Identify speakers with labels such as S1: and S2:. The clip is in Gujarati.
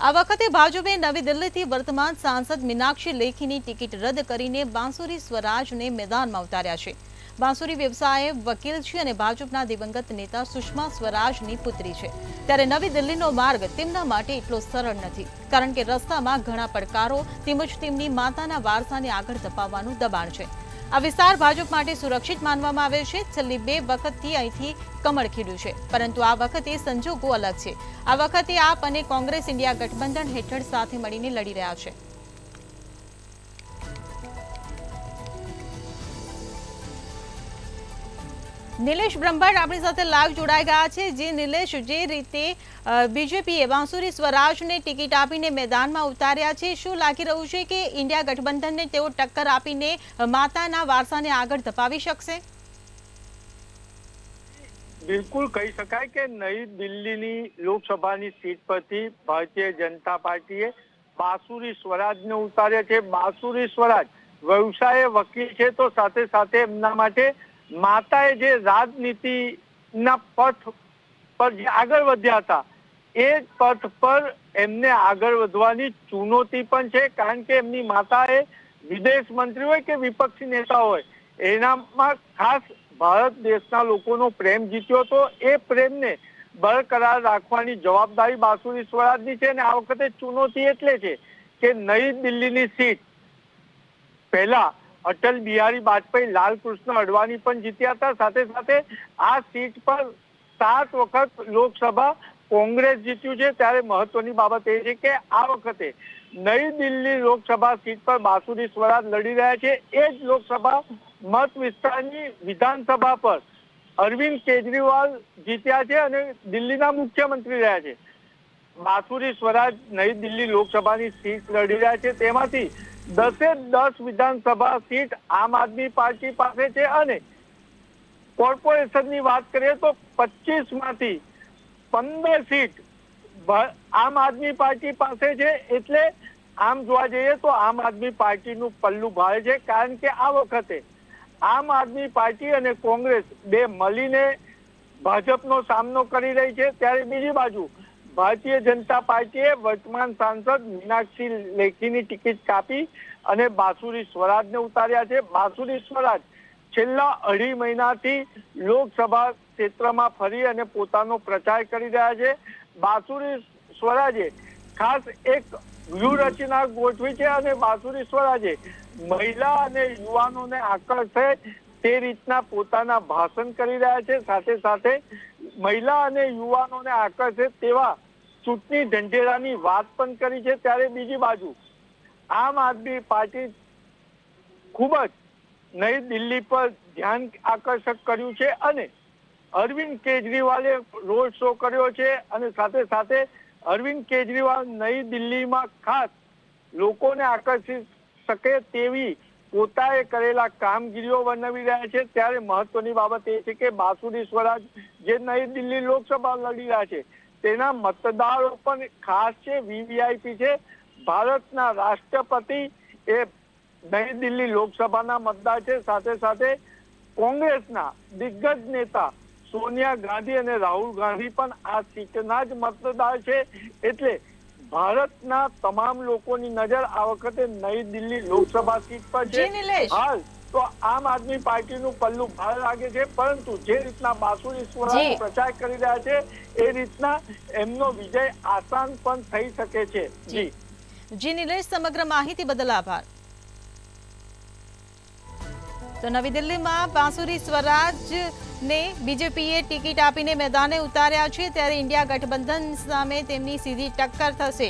S1: આ વખતે ભાજપે નવી દિલ્હીથી વર્તમાન સાંસદ મીનાક્ષી લેખીની ટિકિટ રદ કરીને બાંસુરી સ્વરાજને મેદાનમાં ઉતાર્યા છે। બાંસુરી વ્યવસાયે વકીલ છે અને ભાજપના દિવંગત નેતા સુષ્મા સ્વરાજની પુત્રી છે। ત્યારે નવી દિલ્હીનો માર્ગ તેમના માટે એટલો સરળ નથી, કારણ કે રસ્તામાં ઘણા પડકારો તેમજ તેમની માતાના વારસાને આગળ ધપાવવાનું દબાણ છે। આ વિસ્તાર ભાજપ માટે સુરક્ષિત માનવામાં આવે છે। છેલ્લી 2 વખતથી અહીંથી કમળ ખીલ્યું છે, પરંતુ આ વખતે સંજોગો અલગ છે। આ વખતે આપ અને કોંગ્રેસ ઇન્ડિયા ગઠબંધન હેઠળ સાથે મળીને લડી રહ્યા છે। નિલેશ બ્રહ્મભટ્ટ આપણી સાથે લાઈવ જોડાઈ ગયા છે। જે નિલેશ, જે રીતે બીજેપીએ બાંસુરી સ્વરાજને ટિકિટ આપીને મેદાનમાં ઉતાર્યા છે, શું લાગી રહ્યું છે કે ઇન્ડિયા ગઠબંધનને તેઓ ટક્કર આપીને માતાના વારસાને આગળ ધપાવી શકશે?
S2: બિલકુલ કહી શકાય કે નવી દિલ્હીની લોકસભાની સીટ પરથી ભારતીય જનતા પાર્ટીએ બાંસુરી સ્વરાજને ઉતાર્યા છે। બાંસુરી સ્વરાજ વ્યવસાય વકીલ છે, તો સાથે સાથે એમના માટે માતાએ જે રાજનીતિના પથ પર જે આગળ વધ્યા હતા એ પથ પર એમને આગળ વધવાની ચુનૌતી પણ છે, કારણ કે એમની માતાએ વિદેશ મંત્રી હોય કે વિપક્ષી નેતા હોય એનામાં ખાસ ભારત દેશના લોકોનો પ્રેમ જીત્યો હતો। એ પ્રેમને બરકરાર રાખવાની જવાબદારી બાંસુરી સ્વરાજની છે અને આ વખતે ચુનૌતી એટલે છે કે નવી દિલ્હીની સીટ પહેલા અટલ બિહારી વાજપેયી, લાલકૃષ્ણ અડવાણી પણ જીત્યા હતા। સાથે સાથે આ સીટ પર 7 વખત લોકસભા કોંગ્રેસ જીત્યું છે। ત્યારે મહત્વની બાબત એ છે કે આ વખતે નવી દિલ્હી લોકસભા સીટ પર બાંસુરી સ્વરાજ લડી રહ્યા છે। એ જ લોકસભા મત વિસ્તારની વિધાનસભા પર અરવિંદ કેજરીવાલ જીત્યા છે અને દિલ્હીના મુખ્યમંત્રી રહ્યા છે। બાંસુરી સ્વરાજ નવી દિલ્હી લોકસભાની સીટ લડી રહ્યા છે, તેમાંથી 10 વિધાનસભા સીટ આમ આદમી પાર્ટી પાસે છે અને કોર્પોરેશનની વાત કરીએ તો 25 માંથી 15 સીટ આમ આદમી પાર્ટી પાસે છે। એટલે આમ જોવા જઈએ તો આમ આદમી પાર્ટીનું પલ્લું ભારે છે, કારણ કે આ વખતે આમ આદમી પાર્ટી અને કોંગ્રેસ બે મળીને ભાજપનો સામનો કરી રહી છે। ત્યારે બીજી બાજુ ભારતીય જનતા પાર્ટીએ વર્તમાન સાંસદ મીનાક્ષી લેખીની ટિકિટ કાપી અને બાંસુરી સ્વરાજને ઉતાર્યા છે। બાંસુરી સ્વરાજ છેલ્લા 2.5 મહિનાથી લોકસભા ક્ષેત્રમાં ફરી અને પોતાનો પ્રચાર કરી રહ્યા છે। બાંસુરી સ્વરાજે ખાસ એક વ્યૂહરચના ગોઠવી છે અને બાંસુરી સ્વરાજે મહિલા અને યુવાનોને આકર્ષે તે રીતના પોતાના ભાષણ કરી રહ્યા છે। સાથે સાથે મહિલા અને યુવાનોને આકર્ષે તેવા ચૂંટણી ઢંઢેરાની વાત પણ કરી છે। ત્યારે બીજી બાજુ આમ આદમી પાર્ટી ખૂબ જ નવી દિલ્હી પર ધ્યાન આકર્ષક કર્યું છે અને અરવિંદ કેજરીવાલે રોડ શો કર્યો છે અને સાથે સાથે અરવિંદ કેજરીવાલ નવી દિલ્હીમાં ખાસ લોકોને આકર્ષી શકે તેવી પોતાએ કરેલા કામગીરીઓ વર્ણવી રહ્યા છે। ત્યારે મહત્વની બાબત એ છે કે બાંસુરી સ્વરાજ જે નવી દિલ્હી લોકસભા લડી રહ્યા છે તેના મતદારો પણ ખાસ છે, વીવીઆઈપી છે। ભારતના રાષ્ટ્રપતિ એ નવી દિલ્હી લોકસભાના મતદાર છે। સાથે સાથે કોંગ્રેસના દિગ્ગજ નેતા સોનિયા ગાંધી અને રાહુલ ગાંધી પણ આ સીટના જ મતદાર છે। એટલે ભારતના તમામ લોકોની નજર આ વખતે નવી દિલ્હી લોકસભા સીટ પર છે। હાલ તો આમ આદમી પાર્ટીનું પલ્લું ભાર લાગે છે, પરંતુ જે રીતના બાંસુરી સ્વરાજ પ્રચાર કરી રહ્યા છે એ રીતના એમનો વિજય આસાન પણ થઈ શકે છે।
S1: જી નિલેશ, સમગ્ર માહિતી બદલ આભાર। તો નવી દિલ્હીમાં બાંસુરી સ્વરાજને બીજેપીએ ટિકિટ આપીને મેદાને ઉતાર્યા છે, ત્યારે ઇન્ડિયા ગઠબંધન સામે તેમની સીધી ટક્કર થશે।